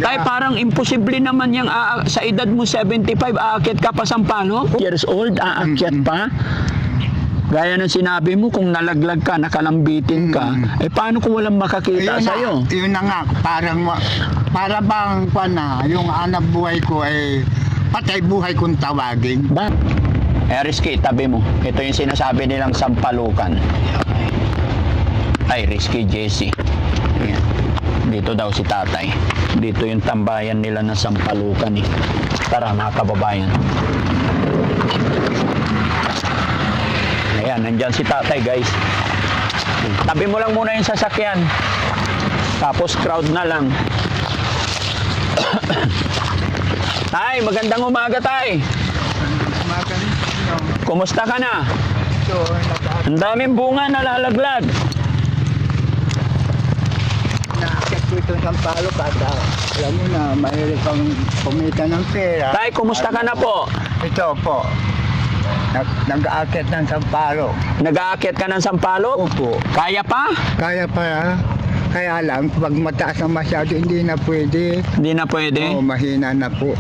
Tay, parang imposible naman yung sa edad mo 75, aakyat ka pa Sampaloc? Years old, aakyat pa? Gaya ng sinabi mo, kung nalaglag ka, nakalambitin ka, eh paano kung walang makakita sa'yo? Yun na nga, para bang yung anak buhay ko ay patay buhay kung tawagin. Ba? Risky, tabi mo. Ito yung sinasabi nilang Sampalukan. Ay, Risky Jesse. Ayan. Dito daw si tatay. Dito yung tambayan nila na Sampalukan eh. Tara mga kababayan. Ayan, nandyan si tatay guys. Tabi mo lang muna yung sasakyan. Tapos crowd na lang. Tay, magandang umaga tay. Kumusta ka na? Ang daming bunga nalalaglag. Naakit ko itong Sampaloc at alam mo na, mahilig kang kumita ng pera. Tay, kumusta ka na po? Ito po, nag-aakit ng Sampaloc. Nag-aakyat ka ng Sampaloc? Opo. Kaya pa? Kaya pa, kaya lang, pag mataas na masyado, hindi na pwede. Hindi na pwede? Oo, mahina na po.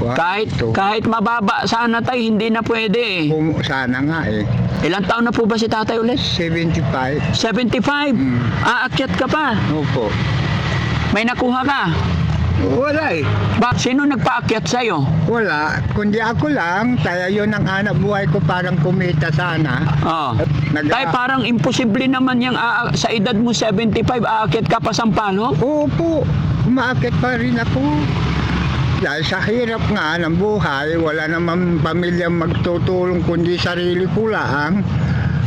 Kahit mababa sana tay, hindi na pwede. Kung sana nga eh. Ilang taon na po ba si tatay ulit? 75. 75? Aakyat ka pa? Opo. May nakuha ka? Wala eh. Sino nagpaakyat sa'yo? Wala. Kundi ako lang, kaya yun ang anak buhay ko parang kumita sana. Oh. Tay, parang imposible naman yung sa edad mo 75, aakyat ka pa Sampaloc? Opo. Umaakit pa rin ako. Dahil sa hirap nga ng buhay, wala naman pamilya magtutulong kundi sarili ko lang.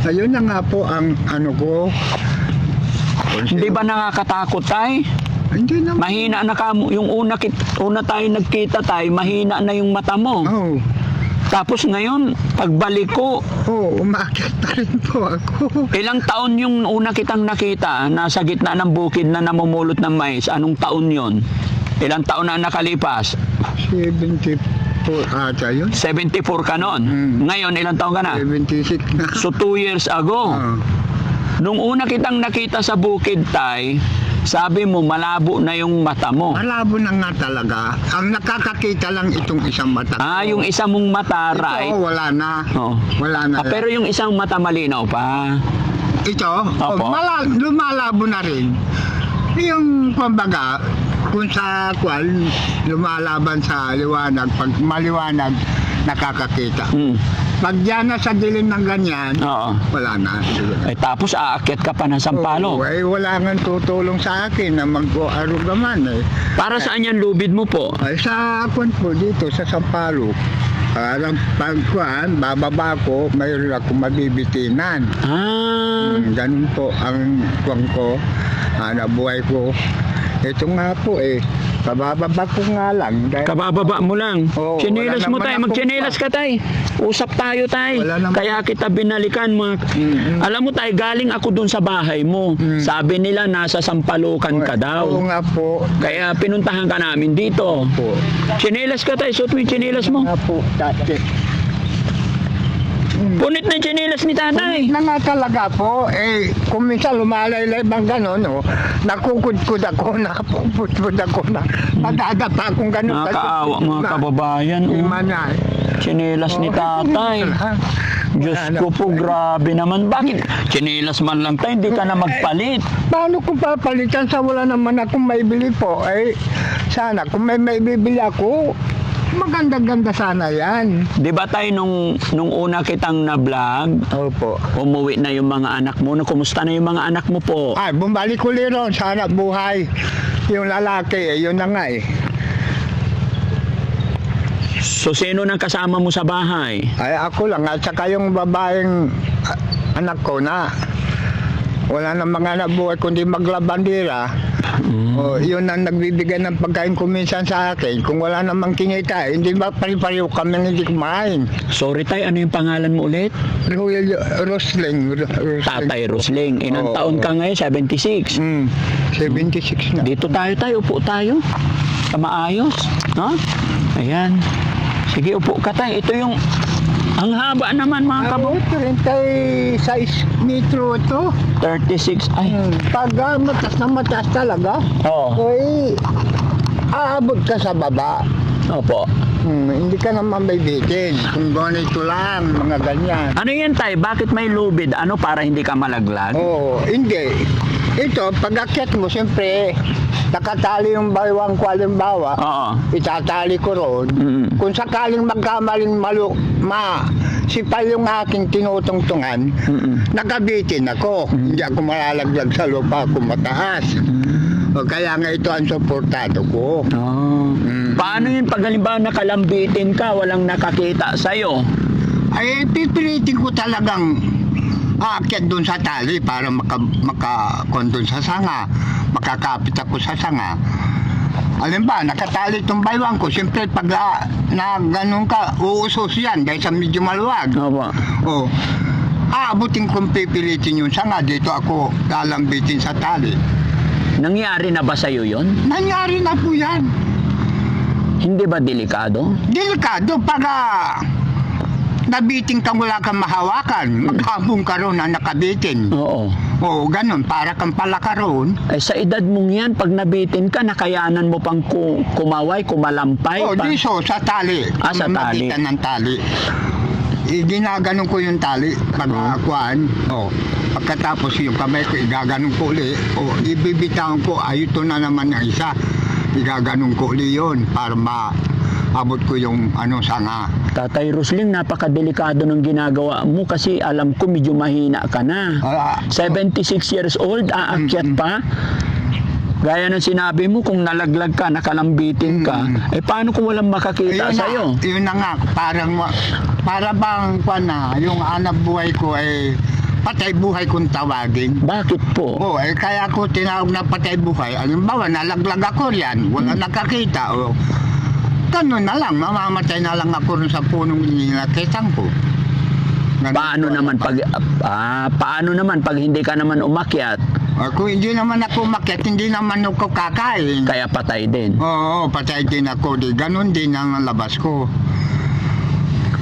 Ayun na nga po ang ano ko. Hindi ba nakakatakot tay? Hindi naman. Mahina na ka mo. Yung una tayo nagkita tayo, mahina na yung mata mo. Oo. Tapos ngayon, pagbalik ko, umaakit pa rin po ako. ilang taon yung una kitang nakita, nasa gitna ng bukid na namumulot ng mais? Anong taon yon? Ilang taon na nakalipas? 74 ata yun. 74 ka noon. Ngayon, ilang taon ka na? 76 na. So 2 years ago. Nung una kitang nakita sa bukid tay, sabi mo malabo na yung mata mo. Malabo na nga talaga. Ang nakakakita lang itong isang mata. Yung isa mong mata, right? Ito, wala na. Oo. Wala na. Pero yung isang mata malinaw pa. Ito, Opo. lumalabo na rin. Yung pambaga, kung sa lumalaban sa liwanag, pag maliwanag, nakakakita. Pag yan na sa dilim ng ganyan, Oo. wala na. Tapos aakyat ka pa ng Sampaloc. Wala nga tutulong sa akin na mag-arugaman eh. Para saan yan lubid mo po? Sa akon po dito sa Sampaloc, parang pagkuhan, bababa ko, mayroon ako mabibitinan. Ganun po ang kuwan ko, nabuhay ko. Ito nga po eh, pabababa ko nga lang. Kabababa mo lang. Oo, Chinelas wala mo naman tay, akong magchinelas ka tay. Usap tayo tay. Wala naman. Kaya kita binalikan mga... Alam mo tay, galing ako dun sa bahay mo. Sabi nila nasa Sampalukan ka daw. Oo nga po. Kaya pinuntahan ka namin dito. Po. Chinelas ka tay, suot mo yung chinelas mo. Nga po, dati. Punit na yung chinelas ni tatay. Na nga talaga po, kung minsan lumalaylay bang gano'n, nakukudkud ako, nakapupudkud ako, nadadapa akong gano'n. Nakakaawa mga kababayan. Imana. Chinelas ni tatay. Diyos ko po, grabe naman. Bakit? Chinelas man lang tayo, hindi ka na magpalit. Paano ko papalitan sa wala naman akong maibili po? Sana kung may maibibili ako, maganda-ganda sana yan. Di ba tayo nung una kitang na-vlog, Opo. umuwi na yung mga anak mo? Kumusta na yung mga anak mo po? Bumalik ko ron, sana buhay. Yung lalaki, yun na nga eh. So, sino nang kasama mo sa bahay? Ako lang, at saka yung babaeng anak ko na wala na mga nabuhay kundi maglabandira. Yun ang nagbibigay ng pagkain ko minsan sa akin. Kung wala namang kinita, hindi ba pari-pariw kami hindi kumain. Sorry tay, ano yung pangalan mo ulit? Rosling. Tatay Rosling. Ilang taon ka ngayon? 76. 76 na. Dito tayo, upo tayo. Maayos. No? Ayan. Sige, upo ka tayo. Ito yung... Ang haba naman mga kabo. 36 metro ito. 36. Ay. Pag matas na matas talaga. Oo. aabot ka sa baba. Opo. Hindi ka naman bibitin. Kung ganito lang, mga ganyan. Ano yan tay? Bakit may lubid? Ano para hindi ka malaglag? Oo, hindi. Ito, pag-akyat mo, siyempre, nakatali yung baywang ko, halimbawa, Oo. itatali ko roon. Kung sakaling magkamaling sipal yung aking tinutungtungan, nakabitin ako. Hindi ako malalaglag sa lupa kung mataas. O, kaya nga ito ang suportado ko. Oh. Paano yun pag halimbawa nakalambitin ka, walang nakakita sa'yo? Ay, pipilitin ko talagang aakyat doon sa tali para makakon doon sa sanga. Makakapit ako sa sanga. Alam ba, nakatali itong baywang ko. Siyempre, pag na ganun ka, uusos yan dahil sa medyo maluwag. Opo. O, aabutin kong pipilitin yung sanga. Dito ako lalambitin sa tali. Nangyari na ba sa'yo yun? Nangyari na po yan. Hindi ba delikado? Delikado pag nabiting ka wala kang mahawakan. Maghabong ka ron na nakabitin. Oo. Oo, ganun. Para kang palaka ron. Ay sa edad mong yan, pag nabitin ka, nakayanan mo pang kumaway, kumalampay. Oo, diso, sa tali. Sa tali. Mabitan ng tali. Ginaganon ko yung tali. Pagkakuan. Pagkatapos yung kamay ko, igaganon ko uli. Ibibitawan ko, ito na naman yung isa. Igaganon ko uli yun para maabot ko yung sanga. Tatay Rusling, napakadelikado ng ginagawa mo kasi alam ko medyo mahina ka na. 76 years old, aakyat pa. Gaya ng sinabi mo, kung nalaglag ka, nakalambitin ka, paano kung walang makakita sa'yo? Yun na nga, para bang yung anak buhay ko ay patay buhay kung tawagin. Bakit po? Kaya ako tinawag na patay buhay. Halimbawa, nalaglag ako riyan, wala nakakita. Ganun na lang, mamamatay na lang ako rin sa punong ninakitan ko. Paano naman pag hindi ka naman umakyat? Kung hindi naman ako umakyat, hindi naman ako kakain. Kaya patay din. Oo, patay din ako. Ganun din ang labas ko.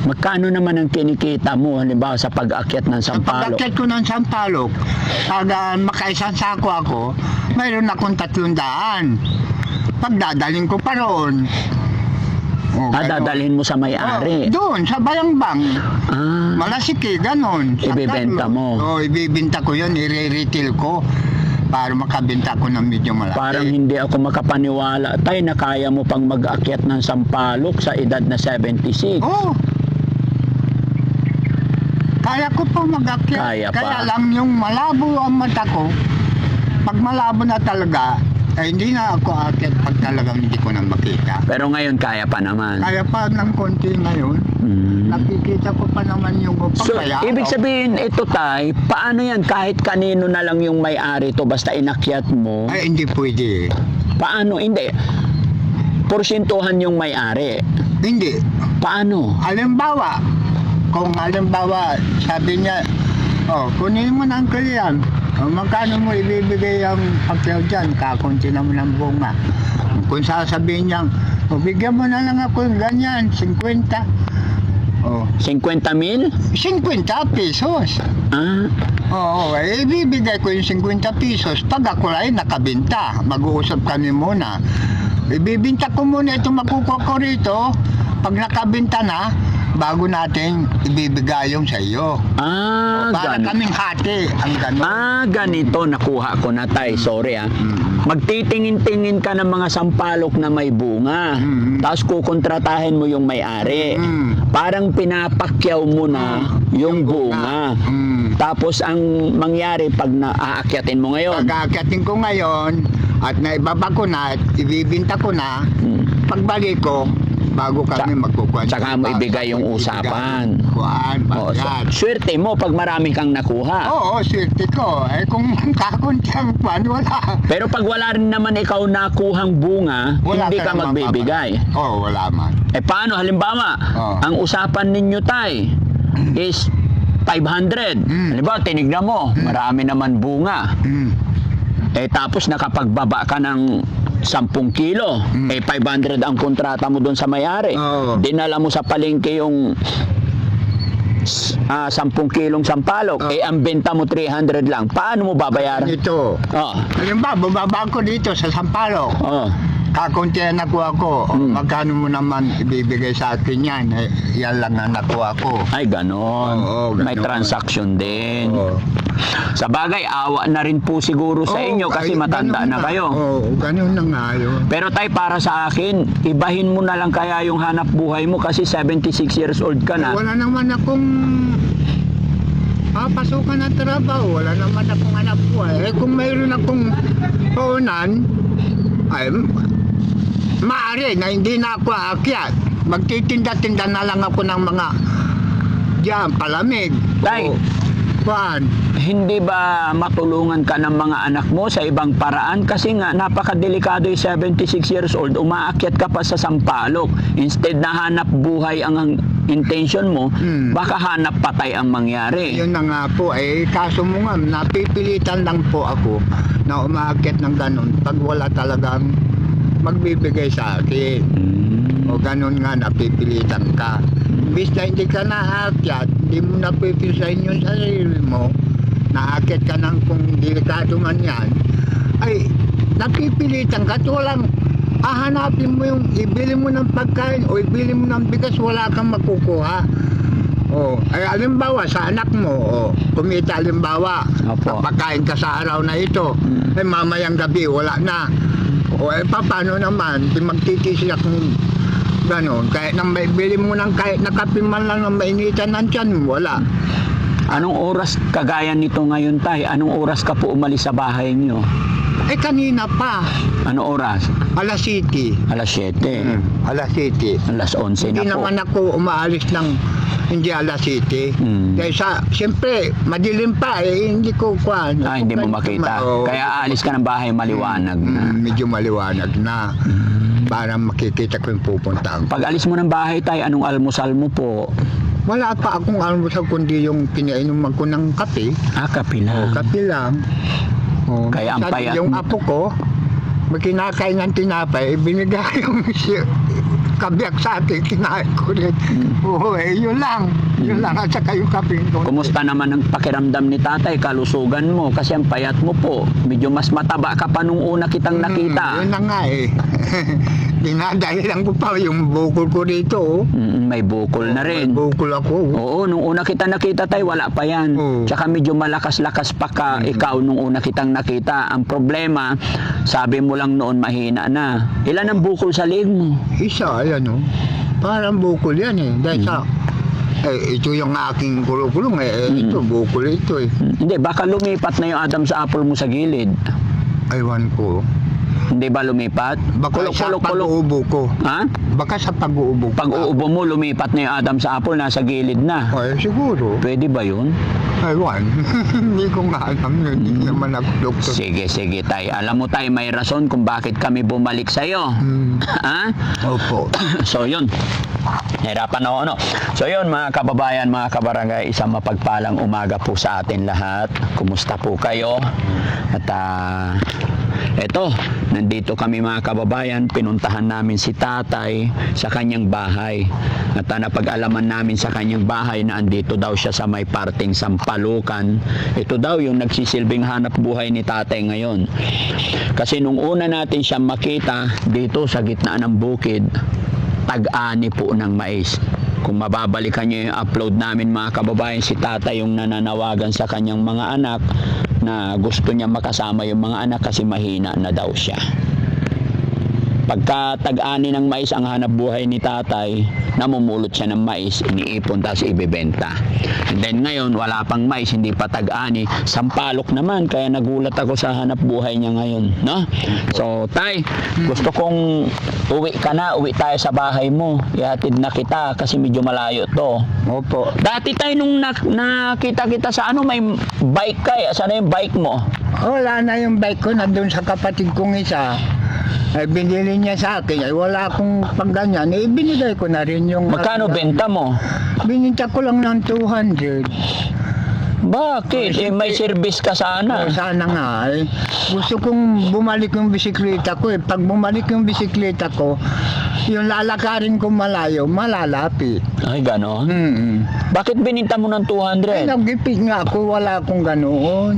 Magkano naman ang kinikita mo halimbawa sa pag-akyat ng Sa Sampaloc? pag-akyat ko ng Sampaloc, pag makaisang sako ako, mayroon akong 300. Pagdadaling ko pa roon. Dadalhin mo sa may-ari? Doon, sa Bayangbang. Malasiki, ganon. Ibibenta mo? Ibibenta ko yun, i-retail ko para makabenta ko ng medyo malaki. Parang hindi ako makapaniwala, tay, na kaya mo pang mag-akyat ng Sampaloc sa edad na 76. Kaya ko pa mag-akyat. Kaya lang yung malabo ang mata ko, pag malabo na talaga, hindi na ako akyat pag talagang hindi ko na makita. Pero ngayon kaya pa naman. Kaya pa ng konti ngayon, nakikita ko pa naman yung So, ibig sabihin, ito tay, paano yan? Kahit kanino na lang yung may-ari to, basta inakyat mo? Ay, hindi pwede. Paano? Hindi. Porsyentuhan yung may-ari. Hindi. Paano? Kung halimbawa, sabi niya, kunin mo na ang kaliyan. Magkano mo ibibigay ang pagkaw dyan? Kakunti naman ang bunga. Kung sasabihin niya, bigyan mo na lang ako yung ganyan, 50. 50,000? 50 pesos. Ibibigay ko yung 50 pesos. Pag ako ay nakabinta, mag-uusap kami muna. Ibibinta ko muna ito, makukuha ko rito. Pag nakabinta na, bago natin ibibigay yung sa iyo. Para kaming hati ang gano'n. Ganito nakuha ko na tay. Sorry Magtitingin-tingin ka ng mga sampalok na may bunga. Tapos kukontratahin mo yung may-ari. Parang pinapakyaw mo na yung bunga. Tapos ang mangyari pag naaakyatin mo ngayon. Pag aakyatin ko ngayon at naibaba ko na at ibibinta ko na, pagbalik ko, bago kami magkukuha. Saka mo ibigay yung usapan. Swerte mo pag marami kang nakuha. Oo, swerte ko. Kung kakunti wala. Pero pag wala rin naman ikaw nakuhang bunga, hindi ka magbibigay. Wala man. Paano? Halimbawa, ang usapan ninyo tay is 500. Halimbawa, tinignan mo, marami naman bunga. Tapos nakapagbaba ka ng 10 kilo. 500 ang kontrata mo doon sa may-ari. Dinala mo sa palengke yung 10 kilong sampalok. Ang benta mo 300 lang. Paano mo babayaran? Ito. Halimbawa, bababa ko dito sa sampalok. kakuntihan nakuha ko. Magkano mo naman ibibigay sa akin yan? Eh, yan lang ang nakuha ko. Ay, ganon. Oo, ganon. May transaction din. Oo. Sa bagay, awa na rin po siguro sa Oo, inyo kasi ay, matanda ganun na kayo. Oo, ganun na nga yun. Pero tay, para sa akin, ibahin mo na lang kaya yung hanap buhay mo kasi 76 years old ka na. Wala naman akong papasukan na trabaho. Wala naman akong hanap buhay. Eh, kung mayroon akong paunan, ay, maaari na hindi na ako aakyat. Magtitinda-tinda na lang ako ng mga diyan, palamig. Tay. O, kuwan. Hindi ba matulungan ka ng mga anak mo sa ibang paraan? Kasi nga, napakadelikado yung 76 years old, umaakyat ka pa sa Sampaloc. Instead na hanap buhay ang intention mo, baka hanap patay ang mangyari. Yun na nga po, eh, kaso mo nga, napipilitan lang po ako na umaakyat ng ganun pag wala talagang magbibigay sa akin. O ganun nga, napipilitan ka. Bis na hindi ka naakyat, hindi mo napipilitan yung sarili mo, naakyat ka ng kung delikado man yan, ay napipilitan ka at walang hahanapin mo yung ibili mo ng pagkain o ibili mo ng bigas, wala kang makukuha. O, ay alimbawa sa anak mo, o, kumita alimbawa, Opo. pagkain ka sa araw na ito, ay mamayang gabi wala na. O eh paano naman, di magtitisi akong gano'n, kahit nang bili mo ng kahit nakapiman lang ng mainitan ng tiyan mo, wala. Anong oras kagaya nito ngayon, tay? Anong oras ka po umalis sa bahay niyo? Eh kanina pa, Anong oras? alas 7. Alas 7. Alas 7. Alas 11 Hindi na po. naman ako umaalis ng hindi alas 7. Dahil siyempre, madilim pa eh, hindi ko kuhan. Hindi mo makita. Kaya aalis ka ng bahay maliwanag na. Medyo maliwanag na. Para makikita ko yung pupuntahan. Pag alis mo ng bahay, tay, anong almusal mo po? Wala pa akong almusal kundi yung pinainuman ko ng kape. Kape lang. Kape lang. O, Kaya ang sa- payat yung mo. apo ko, kinakain ng tinapay, binigay yung kabiyak sa atin, kinain ko rin. Oo, eh, yun lang. Yun lang, at saka yung kape. Kumusta naman ang pakiramdam ni tatay, kalusugan mo? Kasi ang payat mo po, medyo mas mataba ka pa nung una kitang nakita. Yun na nga eh. Dinadahilan ko pa yung bukol ko dito. May bukol na rin. May bukol ako. Oo, nung una kita nakita, tay, wala pa yan. Oo. Tsaka medyo malakas-lakas pa ka ikaw nung una kitang nakita. Ang problema, sabi mo lang noon mahina na. Ilan ang bukol sa leg mo? Isa, ayan o. Parang bukol yan eh. Dahil sa, ito yung aking kulong-kulong eh. Ito, bukol ito eh. Hindi, baka lumipat na yung Adam's apple mo sa gilid. Aywan ko. Hindi ba lumipat? Baka sa Kulok. pag-uubo ko. Ha? Baka sa pag-uubo ko. Pag uubo mo, lumipat na yung Adam's apple, nasa gilid na. Ay, siguro. Pwede ba yun? Aywan. Hindi ko nga alam yun. Hindi naman ako doktor. Sige, tay. Alam mo, tay, may rason kung bakit kami bumalik sa'yo. Ha? Opo. So, yun. Hirapan ako, ano? So, yun, mga kababayan, mga kabarangay, isang mapagpalang umaga po sa atin lahat. Kumusta po kayo? At, eto, nandito kami mga kababayan, pinuntahan namin si tatay sa kanyang bahay. At napag-alaman namin sa kanyang bahay na andito daw siya sa may parting Sampalukan. Ito daw yung nagsisilbing hanap buhay ni tatay ngayon. Kasi nung una natin siya makita dito sa gitna ng bukid, tag-ani po ng mais. Kung mababalikan nyo yung upload namin mga kababayan, si tatay yung nananawagan sa kanyang mga anak na gusto niya makasama yung mga anak kasi mahina na daw siya. Pagka tag-ani ng mais ang hanap buhay ni tatay, namumulot siya ng mais, iniipon tapos ibebenta. And then ngayon, wala pang mais, hindi pa tag-ani. Sampalok naman, kaya nagulat ako sa hanap buhay niya ngayon. No? So, tay, gusto kong uwi ka na, uwi tayo sa bahay mo. Ihatid na kita kasi medyo malayo to. Opo. Dati tayo nung nakita kita sa ano, may bike ka eh. Saan na yung bike mo? Wala na yung bike ko na doon sa kapatid kong isa. Ay binili niya sa akin. Ay wala akong pangganyan. Eh binigay ko na rin yung... Magkano benta mo? Bininta ko lang ng 200. Bakit? May service ka sana. Sana nga eh. Gusto kong bumalik yung bisikleta ko eh. Pag bumalik yung bisikleta ko, yung lalakarin ko malayo, malalapit. Ay, gano'n? Bakit bininta mo ng 200? Ay, nagipit nga ako, wala akong ganoon.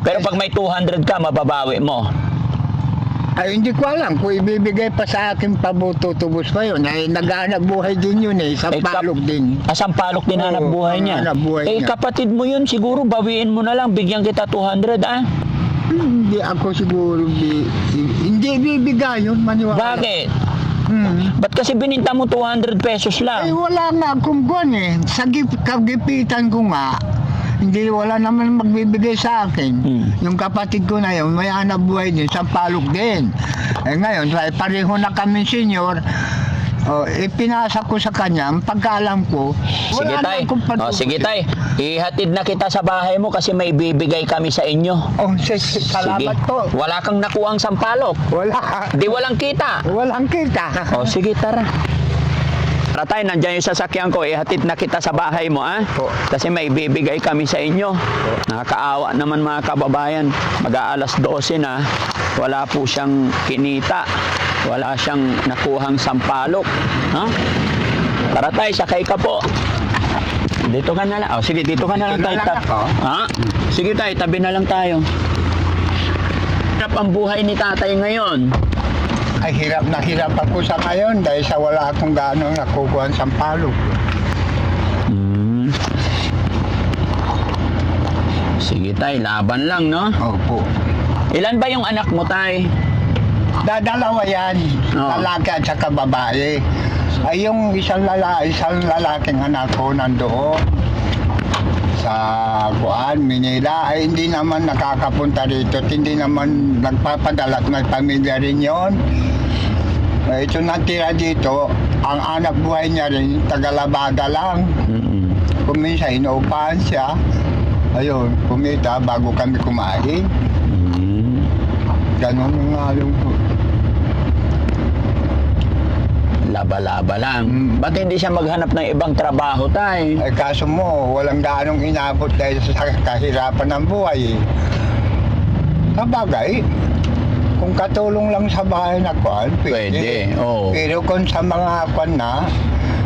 Pero pag may 200 ka, mababawi mo. Ay, hindi ko alam kung ibibigay pa sa akin pabututubos pa yun. Ay, nag-aanap buhay din yun eh. Sa palok din. Sampalok din hanap Oo, buhay niya. hanap buhay niya. Kapatid mo yun, siguro bawiin mo na lang, bigyan kita 200 ah. Hindi ako siguro, hindi bibigay yun, maniwala. Bakit? Hmm. Ba't kasi bininta mo 200 pesos Ay, lang? wala nga akong guwan eh. Sa kagipitan ko nga, hindi wala naman magbibigay sa akin. Yung kapatid ko na yun, may hanap buhay din, sa palok din. Eh ngayon, pareho na kami senior. Ipinasa ko sa kanya, ang pagkaalam ko, Sige wala tay. na akong Sige tay, ihatid na kita sa bahay mo kasi may bibigay kami sa inyo. Salamat po. Wala kang nakuhang sampalok. Wala. Di walang kita. Walang kita. Sige, tara. Tara tay, nandiyan yung sasakyan ko, ihatid na kita sa bahay mo, ah? Po. Kasi may bibigay kami sa inyo. Nakakaawa naman mga kababayan. Mag-aalas 12 na, wala po siyang kinita. Wala siyang nakuhang sampalok. Ha? Tara tay, sakay ka po. Dito ka na lang. Sige, dito ka na lang Dito tay. na lang ako. Ha? Sige tay, tabi na lang tayo. Hirap ang buhay ni tatay ngayon. Ay, hirap na hirap ako sa ngayon dahil sa wala akong gaano nakukuha sa palok. Sige tay, laban lang, no? Opo. Ilan ba yung anak mo tay? Dalawa yan, lalaki at saka babae. Ay yung isang lalaking anak ko nandoon sa Manila, ay hindi naman nakakapunta rito, hindi naman nagpapadala at may pamilya rin yun. Ito natira dito, ang anak buhay niya rin, tagalabada lang. Kung minsan inuupahan siya, ayun, kumita bago kami kumain. Ganon yung halong ko. Laba-laba lang. Ba't hindi siya maghanap ng ibang trabaho tay? Ay kaso mo, walang gaanong inabot dahil sa kahirapan ng buhay. Sabagay, kung katulong lang sa bahay na kwan, Pwede, oo. Pero kung sa mga kwan na,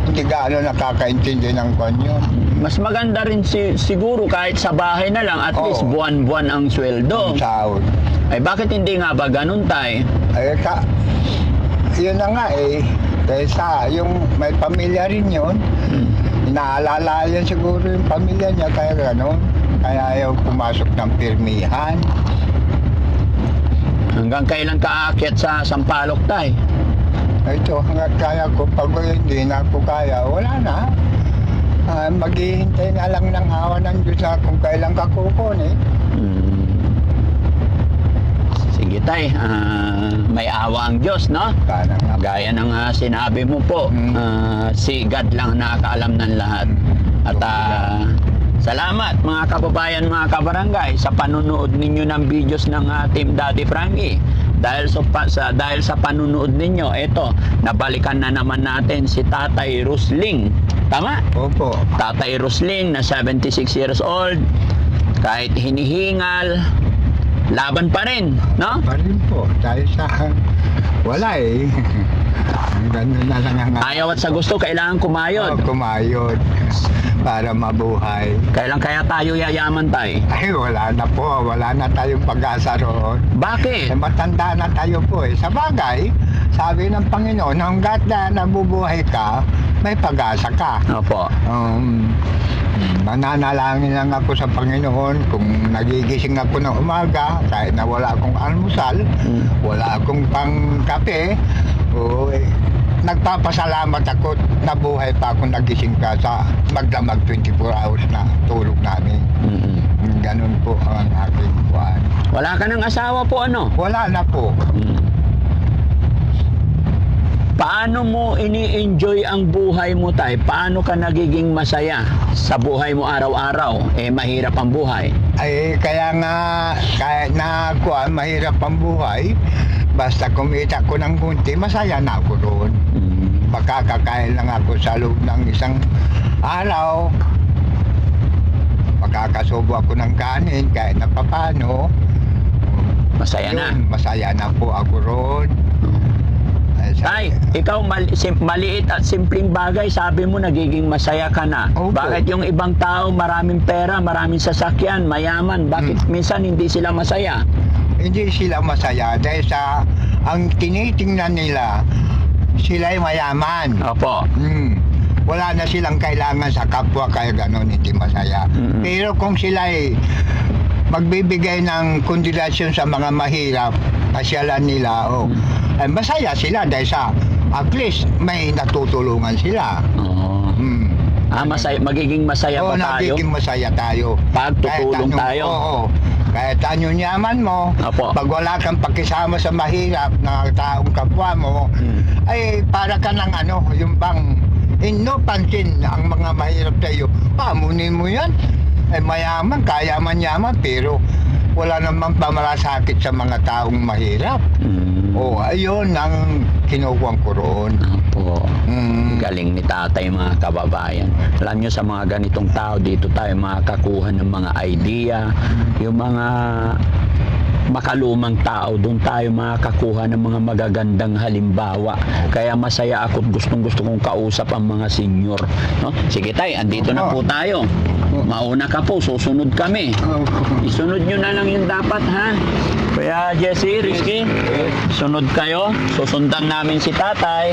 hindi gaano nakakaintindi ng kwan yun. Mas maganda rin siguro kahit sa bahay na lang, at least Oo. buwan-buwan ang sweldo. Ang sahod. Ay bakit hindi nga ba ganun tay? Ay yun na nga eh. Dahil sa yung may pamilya rin yun, inaalala yan siguro yung pamilya niya kaya gano'n. Kaya ayaw pumasok ng pirmihan. Hanggang kailan ka aakyat sa Sampalok tay? Ito, hanggat kaya ko, pag hindi na ako kaya, wala na. Maghihintay na lang ng awa ng Diyos na kung kailan ka kukunin. Sige tay, may awa ang Diyos, no? Sana nga. Gaya ng sinabi mo po, si God lang nakakaalam ng lahat. At salamat mga kababayan, mga kabarangay sa panunood ninyo ng videos ng Team Daddy Frankie. Dahil sa panunood ninyo, eto, nabalikan na naman natin si Tatay Rusling. Tama? Opo. Tatay Rusling na 76 years old, kahit hinihingal, laban pa rin, no? Pa rin po. Dahil sa wala eh. Ganun na lang ang Ayaw at sa gusto, kailangan kumayod. kumayod para mabuhay. Kailan kaya tayo yayaman tay? Ay, wala na po. Wala na tayong pag-asa roon. Bakit? Matanda na tayo po eh. Sa bagay, sabi ng Panginoon, hanggat na nabubuhay ka, may pag-asa ka. Opo. Mananalangin lang ako sa Panginoon kung nagigising ako ng umaga, kahit na wala akong almusal, wala akong pangkape, nagpapasalamat ako nabuhay pa ako nagising ka sa magdamag 24 hours na tulog namin. Ganun po ang aking buwan. Wala ka ng asawa po ano? Wala na po. Paano mo ini-enjoy ang buhay mo tay? Paano ka nagiging masaya sa buhay mo araw-araw? Mahirap ang buhay. Ay, kaya nga, kahit na ako, mahirap ang buhay, basta kumita ko ng kunti, masaya na ako roon. Makakakain lang ako sa loob ng isang araw. Makakasubo ako ng kanin, kahit na papano. Masaya na. Masaya na po ako roon. Tay, ikaw maliit at simpleng bagay, sabi mo nagiging masaya ka na. Opo. Bakit yung ibang tao maraming pera, maraming sasakyan, mayaman, bakit minsan hindi sila masaya? Hindi sila masaya dahil sa ang tinitingnan nila, sila'y mayaman. Opo. Wala na silang kailangan sa kapwa, kaya gano'n hindi masaya. Pero kung sila'y magbibigay ng kondisyon sa mga mahirap, pasyalan nila, ay masaya sila dahil sa at least may natutulungan sila. Oo. Magiging masaya Oo, ba tayo? nagiging masaya tayo. Pag tutulong tayo. Oo. Kahit anong yaman mo, Opo. pag wala kang pakisama sa mahirap na taong kapwa mo, ay para ka ng yung bang pansin ang mga mahirap tayo. Pamunin mo yan. Eh mayaman, kaya man yaman, pero wala namang pamalasakit sa mga taong mahirap. Ayun ang kinukuha ko roon. Opo. Galing ni tatay, mga kababayan. Alam nyo, sa mga ganitong tao, dito tayo makakakuha ng mga idea, yung mga makalumang tao, doon tayo makakakuha ng mga magagandang halimbawa. Kaya masaya ako at gustong-gusto kong kausap ang mga senior. No? Sige tay, andito na po tayo. Mauna ka po, susunod kami. Isunod nyo na lang yung dapat, ha? Kaya Jesse, Rizky, sunod kayo. Susundan namin si tatay.